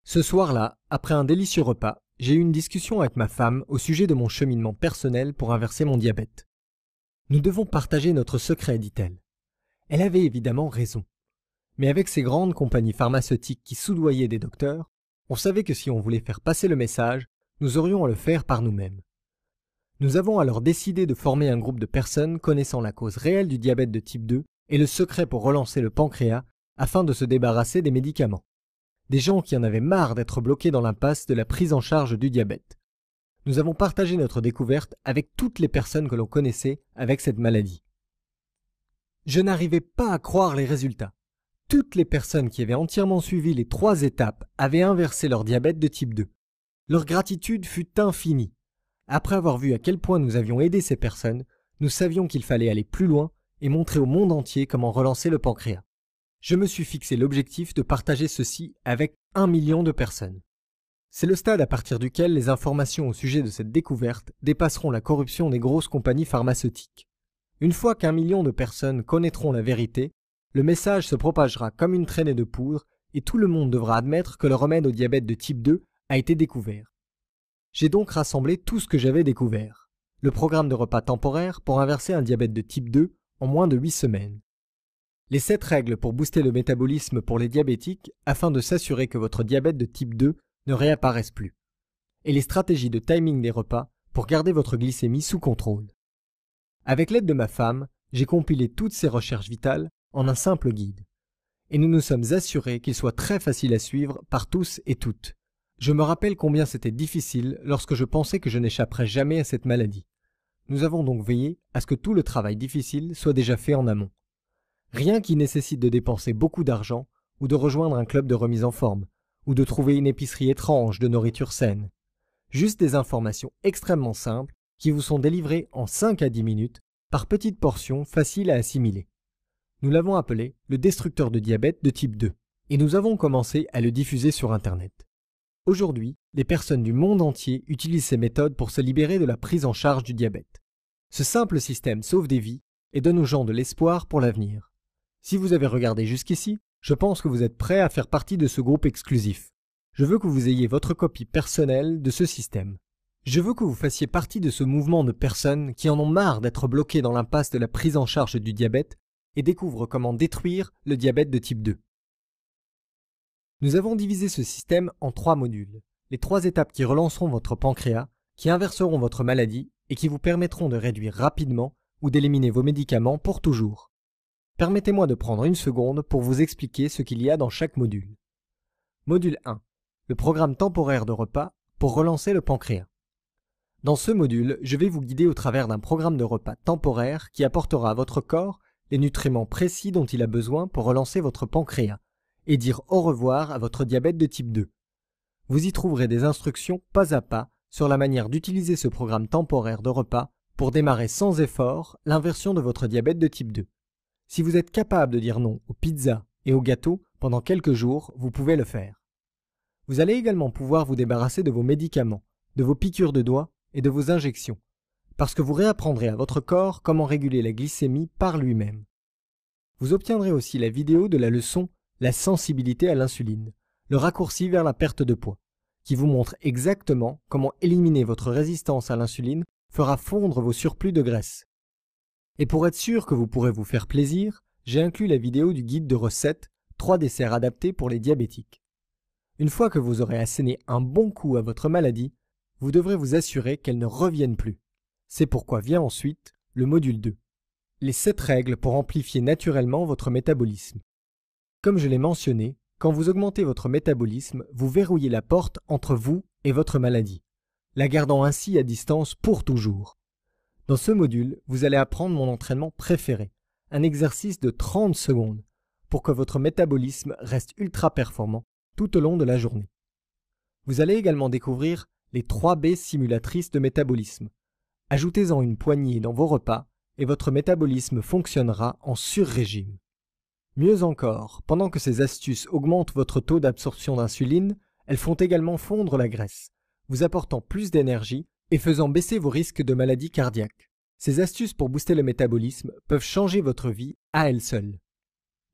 Ce soir-là, après un délicieux repas, j'ai eu une discussion avec ma femme au sujet de mon cheminement personnel pour inverser mon diabète. Nous devons partager notre secret, dit-elle. Elle avait évidemment raison. Mais avec ces grandes compagnies pharmaceutiques qui soudoyaient des docteurs, on savait que si on voulait faire passer le message, nous aurions à le faire par nous-mêmes. Nous avons alors décidé de former un groupe de personnes connaissant la cause réelle du diabète de type 2 et le secret pour relancer le pancréas afin de se débarrasser des médicaments. Des gens qui en avaient marre d'être bloqués dans l'impasse de la prise en charge du diabète. Nous avons partagé notre découverte avec toutes les personnes que l'on connaissait avec cette maladie. Je n'arrivais pas à croire les résultats. Toutes les personnes qui avaient entièrement suivi les 3 étapes avaient inversé leur diabète de type 2. Leur gratitude fut infinie. Après avoir vu à quel point nous avions aidé ces personnes, nous savions qu'il fallait aller plus loin et montrer au monde entier comment relancer le pancréas. Je me suis fixé l'objectif de partager ceci avec 1 million de personnes. C'est le stade à partir duquel les informations au sujet de cette découverte dépasseront la corruption des grosses compagnies pharmaceutiques. Une fois qu'1 million de personnes connaîtront la vérité, le message se propagera comme une traînée de poudre et tout le monde devra admettre que le remède au diabète de type 2 a été découvert. J'ai donc rassemblé tout ce que j'avais découvert. Le programme de repas temporaire pour inverser un diabète de type 2 en moins de 8 semaines. Les 7 règles pour booster le métabolisme pour les diabétiques afin de s'assurer que votre diabète de type 2 ne réapparaisse plus. Et les stratégies de timing des repas pour garder votre glycémie sous contrôle. Avec l'aide de ma femme, j'ai compilé toutes ces recherches vitales en un simple guide. Et nous nous sommes assurés qu'il soit très facile à suivre par tous et toutes. Je me rappelle combien c'était difficile lorsque je pensais que je n'échapperais jamais à cette maladie. Nous avons donc veillé à ce que tout le travail difficile soit déjà fait en amont. Rien qui nécessite de dépenser beaucoup d'argent ou de rejoindre un club de remise en forme ou de trouver une épicerie étrange de nourriture saine. Juste des informations extrêmement simples qui vous sont délivrées en 5 à 10 minutes par petites portions faciles à assimiler. Nous l'avons appelé le destructeur de diabète de type 2 et nous avons commencé à le diffuser sur Internet. Aujourd'hui, les personnes du monde entier utilisent ces méthodes pour se libérer de la prise en charge du diabète. Ce simple système sauve des vies et donne aux gens de l'espoir pour l'avenir. Si vous avez regardé jusqu'ici, je pense que vous êtes prêts à faire partie de ce groupe exclusif. Je veux que vous ayez votre copie personnelle de ce système. Je veux que vous fassiez partie de ce mouvement de personnes qui en ont marre d'être bloquées dans l'impasse de la prise en charge du diabète et découvrent comment détruire le diabète de type 2. Nous avons divisé ce système en 3 modules. Les 3 étapes qui relanceront votre pancréas, qui inverseront votre maladie et qui vous permettront de réduire rapidement ou d'éliminer vos médicaments pour toujours. Permettez-moi de prendre une seconde pour vous expliquer ce qu'il y a dans chaque module. Module 1. Le programme temporaire de repas pour relancer le pancréas. Dans ce module, je vais vous guider au travers d'un programme de repas temporaire qui apportera à votre corps les nutriments précis dont il a besoin pour relancer votre pancréas et dire au revoir à votre diabète de type 2. Vous y trouverez des instructions pas à pas sur la manière d'utiliser ce programme temporaire de repas pour démarrer sans effort l'inversion de votre diabète de type 2. Si vous êtes capable de dire non aux pizzas et aux gâteaux pendant quelques jours, vous pouvez le faire. Vous allez également pouvoir vous débarrasser de vos médicaments, de vos piqûres de doigts et de vos injections, parce que vous réapprendrez à votre corps comment réguler la glycémie par lui-même. Vous obtiendrez aussi la vidéo de la leçon « La sensibilité à l'insuline », le raccourci vers la perte de poids, qui vous montre exactement comment éliminer votre résistance à l'insuline fera fondre vos surplus de graisse. Et pour être sûr que vous pourrez vous faire plaisir, j'ai inclus la vidéo du guide de recettes 3 desserts adaptés pour les diabétiques. Une fois que vous aurez asséné un bon coup à votre maladie, vous devrez vous assurer qu'elle ne revienne plus. C'est pourquoi vient ensuite le module 2. Les 7 règles pour amplifier naturellement votre métabolisme. Comme je l'ai mentionné, quand vous augmentez votre métabolisme, vous verrouillez la porte entre vous et votre maladie, la gardant ainsi à distance pour toujours. Dans ce module, vous allez apprendre mon entraînement préféré, un exercice de 30 secondes, pour que votre métabolisme reste ultra performant tout au long de la journée. Vous allez également découvrir les 3 B simulatrices de métabolisme. Ajoutez-en une poignée dans vos repas et votre métabolisme fonctionnera en sur-régime. Mieux encore, pendant que ces astuces augmentent votre taux d'absorption d'insuline, elles font également fondre la graisse, vous apportant plus d'énergie et faisant baisser vos risques de maladies cardiaques. Ces astuces pour booster le métabolisme peuvent changer votre vie à elles seules.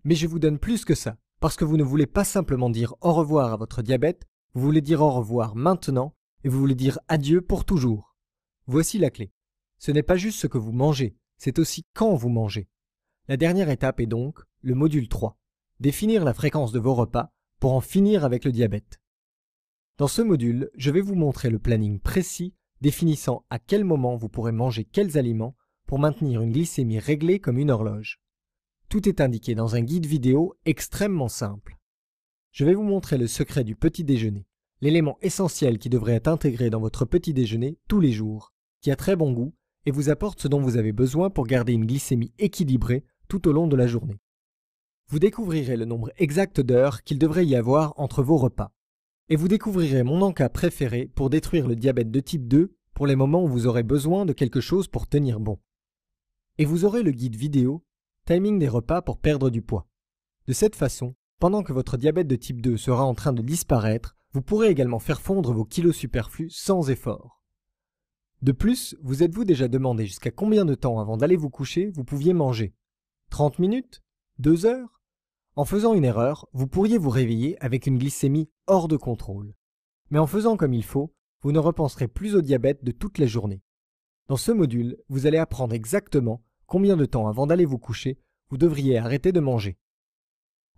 Mais je vous donne plus que ça, parce que vous ne voulez pas simplement dire au revoir à votre diabète, vous voulez dire au revoir maintenant et vous voulez dire adieu pour toujours. Voici la clé. Ce n'est pas juste ce que vous mangez, c'est aussi quand vous mangez. La dernière étape est donc le module 3, définir la fréquence de vos repas pour en finir avec le diabète. Dans ce module, je vais vous montrer le planning précis définissant à quel moment vous pourrez manger quels aliments pour maintenir une glycémie réglée comme une horloge. Tout est indiqué dans un guide vidéo extrêmement simple. Je vais vous montrer le secret du petit déjeuner, l'élément essentiel qui devrait être intégré dans votre petit déjeuner tous les jours, qui a très bon goût et vous apporte ce dont vous avez besoin pour garder une glycémie équilibrée tout au long de la journée. Vous découvrirez le nombre exact d'heures qu'il devrait y avoir entre vos repas. Et vous découvrirez mon encas préféré pour détruire le diabète de type 2 pour les moments où vous aurez besoin de quelque chose pour tenir bon. Et vous aurez le guide vidéo « Timing des repas pour perdre du poids ». De cette façon, pendant que votre diabète de type 2 sera en train de disparaître, vous pourrez également faire fondre vos kilos superflus sans effort. De plus, vous êtes-vous déjà demandé jusqu'à combien de temps avant d'aller vous coucher vous pouviez manger? 30 minutes? 2 heures? En faisant une erreur, vous pourriez vous réveiller avec une glycémie hors de contrôle. Mais en faisant comme il faut, vous ne repenserez plus au diabète de toute la journée. Dans ce module, vous allez apprendre exactement combien de temps avant d'aller vous coucher vous devriez arrêter de manger.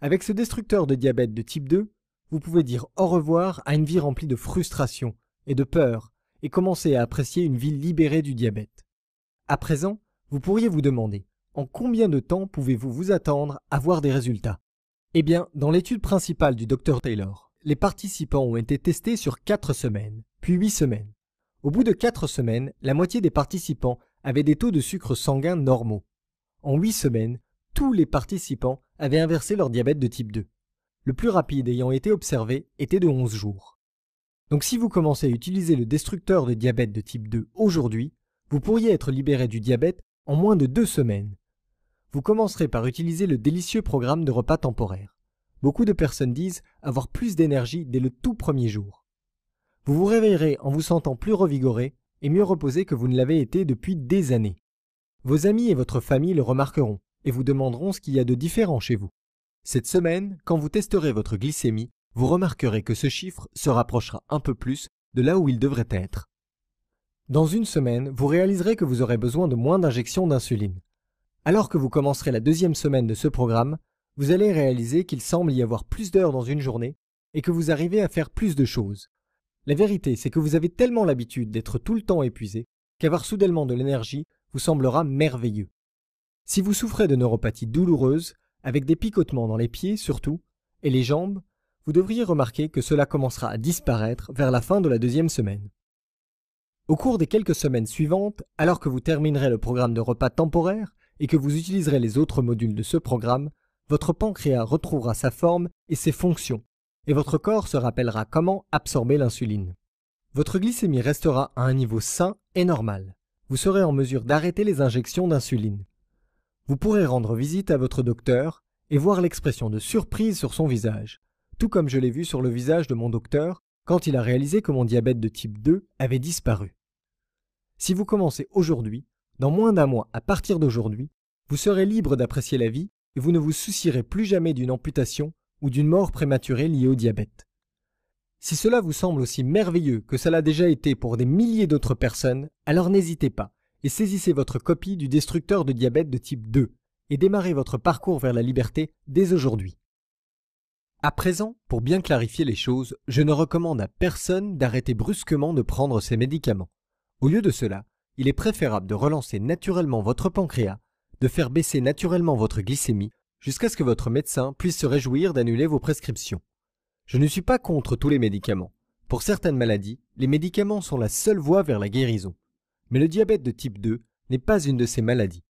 Avec ce destructeur de diabète de type 2, vous pouvez dire au revoir à une vie remplie de frustration et de peur et commencer à apprécier une vie libérée du diabète. À présent, vous pourriez vous demander en combien de temps pouvez-vous vous attendre à voir des résultats? Eh bien, dans l'étude principale du Dr Taylor, les participants ont été testés sur 4 semaines, puis 8 semaines. Au bout de 4 semaines, la moitié des participants avaient des taux de sucre sanguin normaux. En 8 semaines, tous les participants avaient inversé leur diabète de type 2. Le plus rapide ayant été observé était de 11 jours. Donc si vous commencez à utiliser le destructeur de diabète de type 2 aujourd'hui, vous pourriez être libéré du diabète en moins de 2 semaines. Vous commencerez par utiliser le délicieux programme de repas temporaire. Beaucoup de personnes disent avoir plus d'énergie dès le tout premier jour. Vous vous réveillerez en vous sentant plus revigoré et mieux reposé que vous ne l'avez été depuis des années. Vos amis et votre famille le remarqueront et vous demanderont ce qu'il y a de différent chez vous. Cette semaine, quand vous testerez votre glycémie, vous remarquerez que ce chiffre se rapprochera un peu plus de là où il devrait être. Dans une semaine, vous réaliserez que vous aurez besoin de moins d'injections d'insuline. Alors que vous commencerez la 2e semaine de ce programme, vous allez réaliser qu'il semble y avoir plus d'heures dans une journée et que vous arrivez à faire plus de choses. La vérité, c'est que vous avez tellement l'habitude d'être tout le temps épuisé qu'avoir soudainement de l'énergie vous semblera merveilleux. Si vous souffrez de neuropathie douloureuse, avec des picotements dans les pieds surtout, et les jambes, vous devriez remarquer que cela commencera à disparaître vers la fin de la 2e semaine. Au cours des quelques semaines suivantes, alors que vous terminerez le programme de repas temporaire et que vous utiliserez les autres modules de ce programme, votre pancréas retrouvera sa forme et ses fonctions, et votre corps se rappellera comment absorber l'insuline. Votre glycémie restera à un niveau sain et normal. Vous serez en mesure d'arrêter les injections d'insuline. Vous pourrez rendre visite à votre docteur et voir l'expression de surprise sur son visage, tout comme je l'ai vu sur le visage de mon docteur quand il a réalisé que mon diabète de type 2 avait disparu. Si vous commencez aujourd'hui, dans moins d'un mois à partir d'aujourd'hui, vous serez libre d'apprécier la vie et vous ne vous soucierez plus jamais d'une amputation ou d'une mort prématurée liée au diabète. Si cela vous semble aussi merveilleux que cela a déjà été pour des milliers d'autres personnes, alors n'hésitez pas et saisissez votre copie du destructeur de diabète de type 2 et démarrez votre parcours vers la liberté dès aujourd'hui. À présent, pour bien clarifier les choses, je ne recommande à personne d'arrêter brusquement de prendre ces médicaments. Au lieu de cela, il est préférable de relancer naturellement votre pancréas, de faire baisser naturellement votre glycémie, jusqu'à ce que votre médecin puisse se réjouir d'annuler vos prescriptions. Je ne suis pas contre tous les médicaments. Pour certaines maladies, les médicaments sont la seule voie vers la guérison. Mais le diabète de type 2 n'est pas une de ces maladies.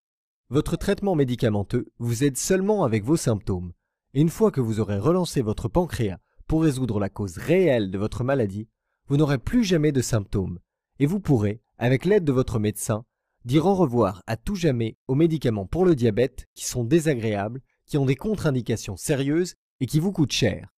Votre traitement médicamenteux vous aide seulement avec vos symptômes. Et une fois que vous aurez relancé votre pancréas pour résoudre la cause réelle de votre maladie, vous n'aurez plus jamais de symptômes. Et vous pourrez, avec l'aide de votre médecin, dire au revoir à tout jamais aux médicaments pour le diabète qui sont désagréables, qui ont des contre-indications sérieuses et qui vous coûtent cher.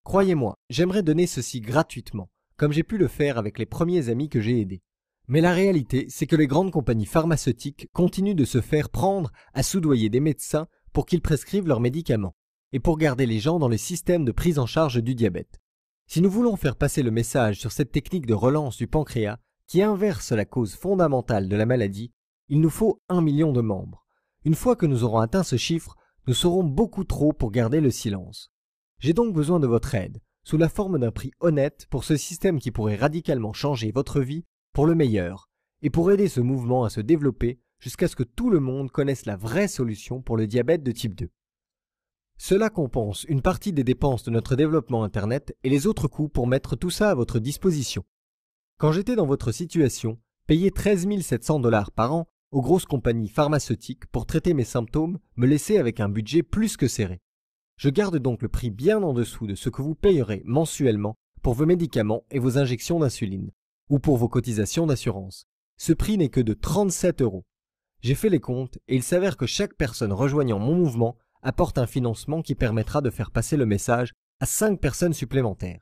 Croyez-moi, j'aimerais donner ceci gratuitement, comme j'ai pu le faire avec les premiers amis que j'ai aidés. Mais la réalité, c'est que les grandes compagnies pharmaceutiques continuent de se faire prendre à soudoyer des médecins pour qu'ils prescrivent leurs médicaments, et pour garder les gens dans le système de prise en charge du diabète. Si nous voulons faire passer le message sur cette technique de relance du pancréas, qui inverse la cause fondamentale de la maladie, il nous faut 1 million de membres. Une fois que nous aurons atteint ce chiffre, nous serons beaucoup trop pour garder le silence. J'ai donc besoin de votre aide, sous la forme d'un prix honnête pour ce système qui pourrait radicalement changer votre vie pour le meilleur, et pour aider ce mouvement à se développer jusqu'à ce que tout le monde connaisse la vraie solution pour le diabète de type 2. Cela compense une partie des dépenses de notre développement Internet et les autres coûts pour mettre tout ça à votre disposition. Quand j'étais dans votre situation, payer 13 700 $ par an aux grosses compagnies pharmaceutiques pour traiter mes symptômes me laissait avec un budget plus que serré. Je garde donc le prix bien en dessous de ce que vous payerez mensuellement pour vos médicaments et vos injections d'insuline, ou pour vos cotisations d'assurance. Ce prix n'est que de 37 €. J'ai fait les comptes et il s'avère que chaque personne rejoignant mon mouvement apporte un financement qui permettra de faire passer le message à 5 personnes supplémentaires.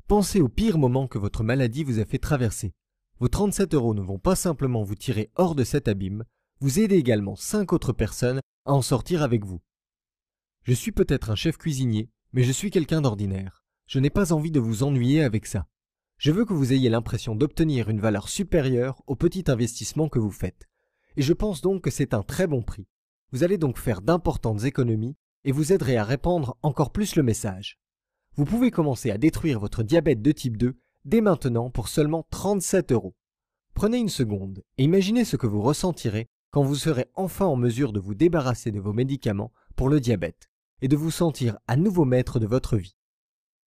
Pensez au pire moment que votre maladie vous a fait traverser. Vos 37 € ne vont pas simplement vous tirer hors de cet abîme, vous aidez également 5 autres personnes à en sortir avec vous. Je suis peut-être un chef cuisinier, mais je suis quelqu'un d'ordinaire. Je n'ai pas envie de vous ennuyer avec ça. Je veux que vous ayez l'impression d'obtenir une valeur supérieure au petit investissement que vous faites. Et je pense donc que c'est un très bon prix. Vous allez donc faire d'importantes économies et vous aiderez à répandre encore plus le message. Vous pouvez commencer à détruire votre diabète de type 2 dès maintenant pour seulement 37 €. Prenez une seconde et imaginez ce que vous ressentirez quand vous serez enfin en mesure de vous débarrasser de vos médicaments pour le diabète et de vous sentir à nouveau maître de votre vie.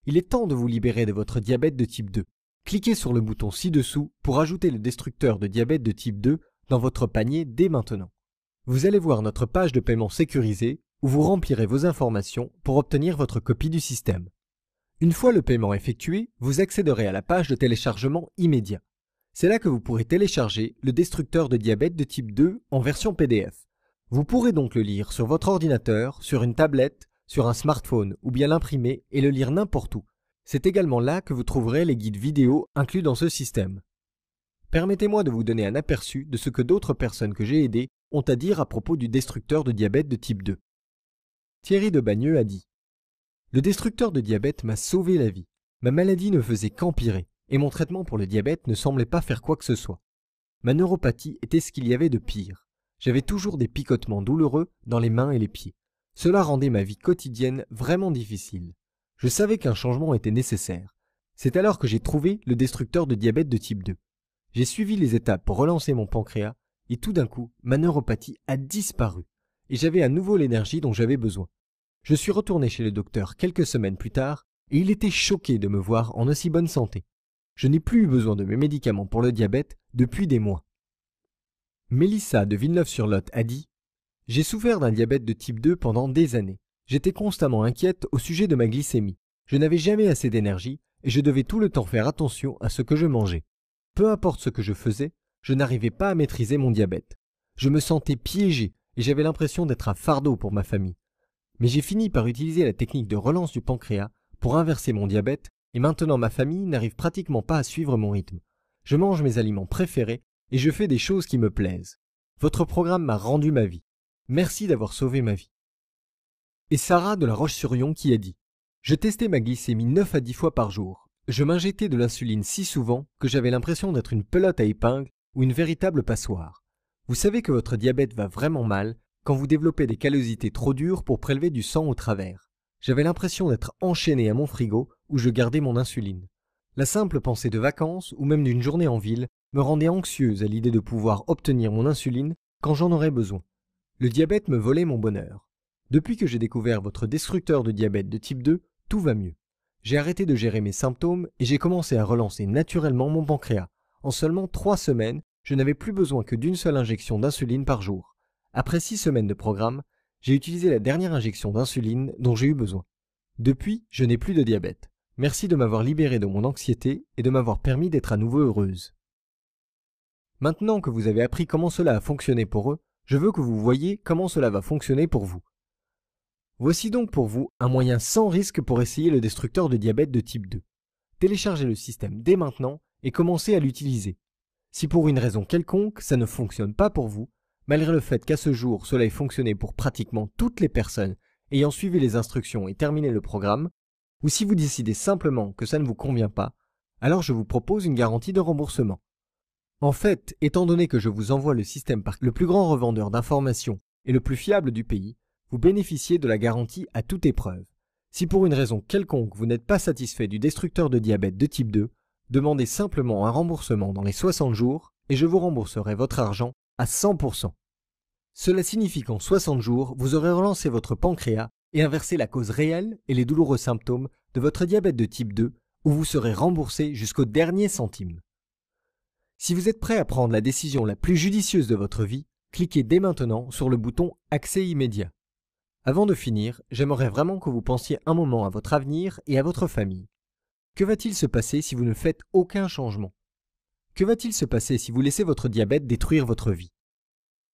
Il est temps de vous libérer de votre diabète de type 2. Cliquez sur le bouton ci-dessous pour ajouter le destructeur de diabète de type 2 dans votre panier dès maintenant. Vous allez voir notre page de paiement sécurisée où vous remplirez vos informations pour obtenir votre copie du système. Une fois le paiement effectué, vous accéderez à la page de téléchargement immédiat. C'est là que vous pourrez télécharger le destructeur de diabète de type 2 en version PDF. Vous pourrez donc le lire sur votre ordinateur, sur une tablette, sur un smartphone ou bien l'imprimer et le lire n'importe où. C'est également là que vous trouverez les guides vidéo inclus dans ce système. Permettez-moi de vous donner un aperçu de ce que d'autres personnes que j'ai aidées ont à dire à propos du destructeur de diabète de type 2. Thierry de Bagneux a dit « Le destructeur de diabète m'a sauvé la vie. Ma maladie ne faisait qu'empirer et mon traitement pour le diabète ne semblait pas faire quoi que ce soit. Ma neuropathie était ce qu'il y avait de pire. J'avais toujours des picotements douloureux dans les mains et les pieds. Cela rendait ma vie quotidienne vraiment difficile. Je savais qu'un changement était nécessaire. C'est alors que j'ai trouvé le destructeur de diabète de type 2. J'ai suivi les étapes pour relancer mon pancréas et tout d'un coup, ma neuropathie a disparu et j'avais à nouveau l'énergie dont j'avais besoin. Je suis retourné chez le docteur quelques semaines plus tard et il était choqué de me voir en aussi bonne santé. Je n'ai plus eu besoin de mes médicaments pour le diabète depuis des mois. Mélissa de Villeneuve-sur-Lot a dit « J'ai souffert d'un diabète de type 2 pendant des années. J'étais constamment inquiète au sujet de ma glycémie. Je n'avais jamais assez d'énergie et je devais tout le temps faire attention à ce que je mangeais. Peu importe ce que je faisais, je n'arrivais pas à maîtriser mon diabète. Je me sentais piégée et j'avais l'impression d'être un fardeau pour ma famille. Mais j'ai fini par utiliser la technique de relance du pancréas pour inverser mon diabète et maintenant ma famille n'arrive pratiquement pas à suivre mon rythme. Je mange mes aliments préférés et je fais des choses qui me plaisent. Votre programme m'a rendu ma vie. Merci d'avoir sauvé ma vie. Et Sarah de La Roche-sur-Yon qui a dit « Je testais ma glycémie 9 à 10 fois par jour. Je m'injectais de l'insuline si souvent que j'avais l'impression d'être une pelote à épingles ou une véritable passoire. Vous savez que votre diabète va vraiment mal quand vous développez des callosités trop dures pour prélever du sang au travers. J'avais l'impression d'être enchaîné à mon frigo où je gardais mon insuline. La simple pensée de vacances ou même d'une journée en ville me rendait anxieuse à l'idée de pouvoir obtenir mon insuline quand j'en aurais besoin. Le diabète me volait mon bonheur. Depuis que j'ai découvert votre destructeur de diabète de type 2, tout va mieux. J'ai arrêté de gérer mes symptômes et j'ai commencé à relancer naturellement mon pancréas. En seulement 3 semaines, je n'avais plus besoin que d'une seule injection d'insuline par jour. Après 6 semaines de programme, j'ai utilisé la dernière injection d'insuline dont j'ai eu besoin. Depuis, je n'ai plus de diabète. Merci de m'avoir libéré de mon anxiété et de m'avoir permis d'être à nouveau heureuse. Maintenant que vous avez appris comment cela a fonctionné pour eux, je veux que vous voyiez comment cela va fonctionner pour vous. Voici donc pour vous un moyen sans risque pour essayer le destructeur de diabète de type 2. Téléchargez le système dès maintenant et commencez à l'utiliser. Si pour une raison quelconque ça ne fonctionne pas pour vous, malgré le fait qu'à ce jour cela ait fonctionné pour pratiquement toutes les personnes ayant suivi les instructions et terminé le programme, ou si vous décidez simplement que ça ne vous convient pas, alors je vous propose une garantie de remboursement. En fait, étant donné que je vous envoie le système par le plus grand revendeur d'informations et le plus fiable du pays, vous bénéficiez de la garantie à toute épreuve. Si pour une raison quelconque vous n'êtes pas satisfait du destructeur de diabète de type 2, demandez simplement un remboursement dans les 60 jours et je vous rembourserai votre argent à 100%. Cela signifie qu'en 60 jours, vous aurez relancé votre pancréas et inversé la cause réelle et les douloureux symptômes de votre diabète de type 2 où vous serez remboursé jusqu'au dernier centime. Si vous êtes prêt à prendre la décision la plus judicieuse de votre vie, cliquez dès maintenant sur le bouton « Accès immédiat ». Avant de finir, j'aimerais vraiment que vous pensiez un moment à votre avenir et à votre famille. Que va-t-il se passer si vous ne faites aucun changement? Que va-t-il se passer si vous laissez votre diabète détruire votre vie?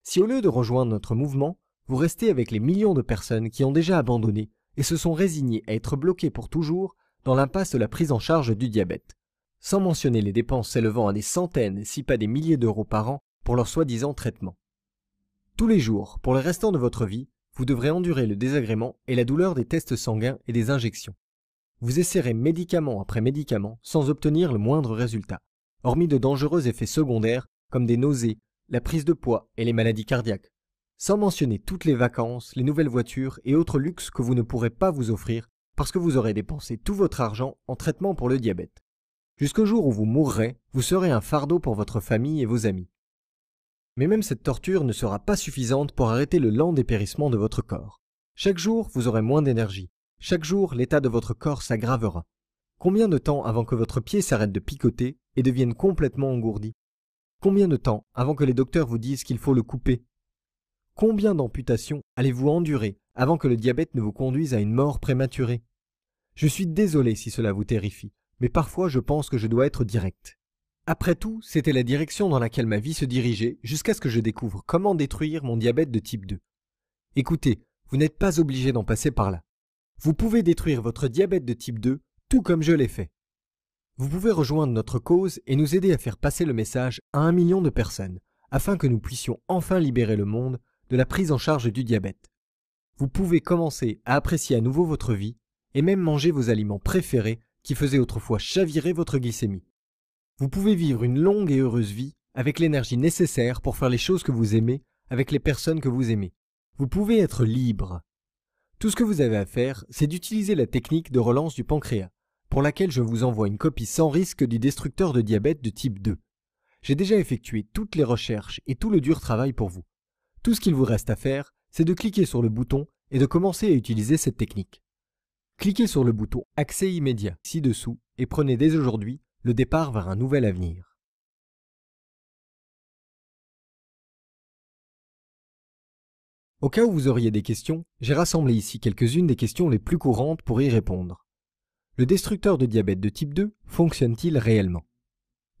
Si au lieu de rejoindre notre mouvement, vous restez avec les millions de personnes qui ont déjà abandonné et se sont résignées à être bloquées pour toujours dans l'impasse de la prise en charge du diabète, sans mentionner les dépenses s'élevant à des centaines, si pas des milliers d'euros par an pour leur soi-disant traitement. Tous les jours, pour le restant de votre vie, vous devrez endurer le désagrément et la douleur des tests sanguins et des injections. Vous essaierez médicament après médicament sans obtenir le moindre résultat, hormis de dangereux effets secondaires comme des nausées, la prise de poids et les maladies cardiaques, sans mentionner toutes les vacances, les nouvelles voitures et autres luxes que vous ne pourrez pas vous offrir parce que vous aurez dépensé tout votre argent en traitement pour le diabète. Jusqu'au jour où vous mourrez, vous serez un fardeau pour votre famille et vos amis. Mais même cette torture ne sera pas suffisante pour arrêter le lent dépérissement de votre corps. Chaque jour, vous aurez moins d'énergie. Chaque jour, l'état de votre corps s'aggravera. Combien de temps avant que votre pied s'arrête de picoter et devienne complètement engourdi? Combien de temps avant que les docteurs vous disent qu'il faut le couper? Combien d'amputations allez-vous endurer avant que le diabète ne vous conduise à une mort prématurée? Je suis désolé si cela vous terrifie, mais parfois je pense que je dois être direct. Après tout, c'était la direction dans laquelle ma vie se dirigeait jusqu'à ce que je découvre comment détruire mon diabète de type 2. Écoutez, vous n'êtes pas obligé d'en passer par là. Vous pouvez détruire votre diabète de type 2 tout comme je l'ai fait. Vous pouvez rejoindre notre cause et nous aider à faire passer le message à 1 million de personnes afin que nous puissions enfin libérer le monde de la prise en charge du diabète. Vous pouvez commencer à apprécier à nouveau votre vie et même manger vos aliments préférés qui faisaient autrefois chavirer votre glycémie. Vous pouvez vivre une longue et heureuse vie avec l'énergie nécessaire pour faire les choses que vous aimez avec les personnes que vous aimez. Vous pouvez être libre. Tout ce que vous avez à faire, c'est d'utiliser la technique de relance du pancréas, pour laquelle je vous envoie une copie sans risque du destructeur de diabète de type 2. J'ai déjà effectué toutes les recherches et tout le dur travail pour vous. Tout ce qu'il vous reste à faire, c'est de cliquer sur le bouton et de commencer à utiliser cette technique. Cliquez sur le bouton « Accès immédiat » ci-dessous et prenez dès aujourd'hui le départ vers un nouvel avenir. Au cas où vous auriez des questions, j'ai rassemblé ici quelques-unes des questions les plus courantes pour y répondre. Le destructeur de diabète de type 2 fonctionne-t-il réellement?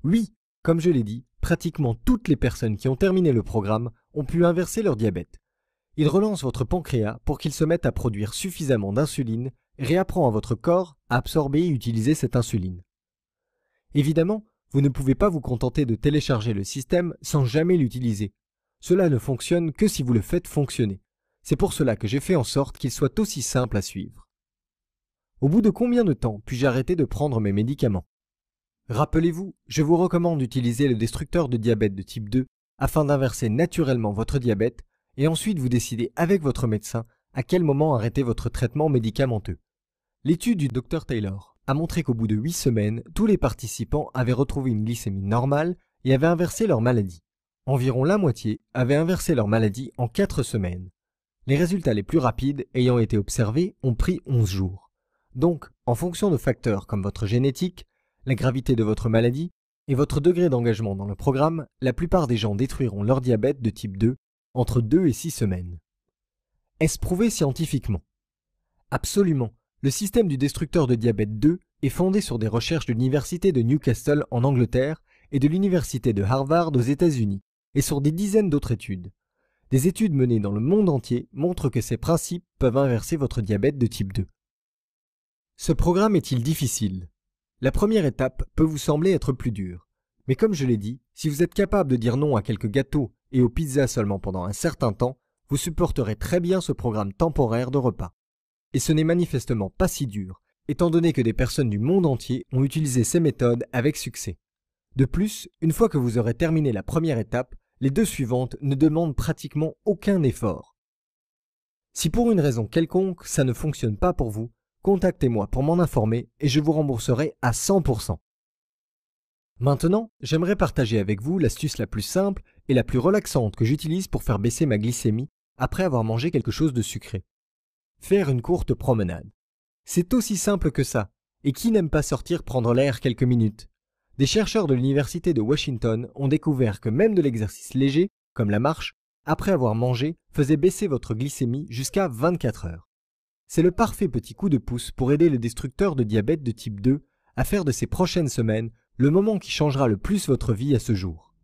Oui, comme je l'ai dit, pratiquement toutes les personnes qui ont terminé le programme ont pu inverser leur diabète. Il relance votre pancréas pour qu'il se mette à produire suffisamment d'insuline et réapprend à votre corps à absorber et utiliser cette insuline. Évidemment, vous ne pouvez pas vous contenter de télécharger le système sans jamais l'utiliser. Cela ne fonctionne que si vous le faites fonctionner. C'est pour cela que j'ai fait en sorte qu'il soit aussi simple à suivre. Au bout de combien de temps puis-je arrêter de prendre mes médicaments? Rappelez-vous, je vous recommande d'utiliser le destructeur de diabète de type 2 afin d'inverser naturellement votre diabète et ensuite vous décidez avec votre médecin à quel moment arrêter votre traitement médicamenteux. L'étude du Dr Taylor a montré qu'au bout de 8 semaines, tous les participants avaient retrouvé une glycémie normale et avaient inversé leur maladie. Environ la moitié avaient inversé leur maladie en 4 semaines. Les résultats les plus rapides ayant été observés ont pris 11 jours. Donc, en fonction de facteurs comme votre génétique, la gravité de votre maladie et votre degré d'engagement dans le programme, la plupart des gens détruiront leur diabète de type 2 entre 2 et 6 semaines. Est-ce prouvé scientifiquement? Absolument. Le système du destructeur de diabète 2 est fondé sur des recherches de l'université de Newcastle en Angleterre et de l'université de Harvard aux États-Unis, et sur des dizaines d'autres études. Des études menées dans le monde entier montrent que ces principes peuvent inverser votre diabète de type 2. Ce programme est-il difficile? La première étape peut vous sembler être plus dure, mais comme je l'ai dit, si vous êtes capable de dire non à quelques gâteaux et aux pizzas seulement pendant un certain temps, vous supporterez très bien ce programme temporaire de repas. Et ce n'est manifestement pas si dur, étant donné que des personnes du monde entier ont utilisé ces méthodes avec succès. De plus, une fois que vous aurez terminé la première étape, les deux suivantes ne demandent pratiquement aucun effort. Si pour une raison quelconque ça ne fonctionne pas pour vous, contactez-moi pour m'en informer et je vous rembourserai à 100%. Maintenant, j'aimerais partager avec vous l'astuce la plus simple et la plus relaxante que j'utilise pour faire baisser ma glycémie après avoir mangé quelque chose de sucré. Faire une courte promenade. C'est aussi simple que ça, et qui n'aime pas sortir prendre l'air quelques minutes? Des chercheurs de l'université de Washington ont découvert que même de l'exercice léger, comme la marche, après avoir mangé, faisait baisser votre glycémie jusqu'à 24 heures. C'est le parfait petit coup de pouce pour aider le destructeur de diabète de type 2 à faire de ces prochaines semaines le moment qui changera le plus votre vie à ce jour.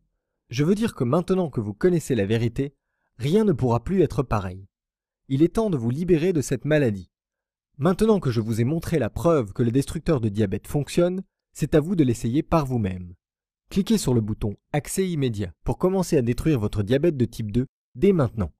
Je veux dire que maintenant que vous connaissez la vérité, rien ne pourra plus être pareil. Il est temps de vous libérer de cette maladie. Maintenant que je vous ai montré la preuve que le destructeur de diabète fonctionne, c'est à vous de l'essayer par vous-même. Cliquez sur le bouton « Accès immédiat » pour commencer à détruire votre diabète de type 2 dès maintenant.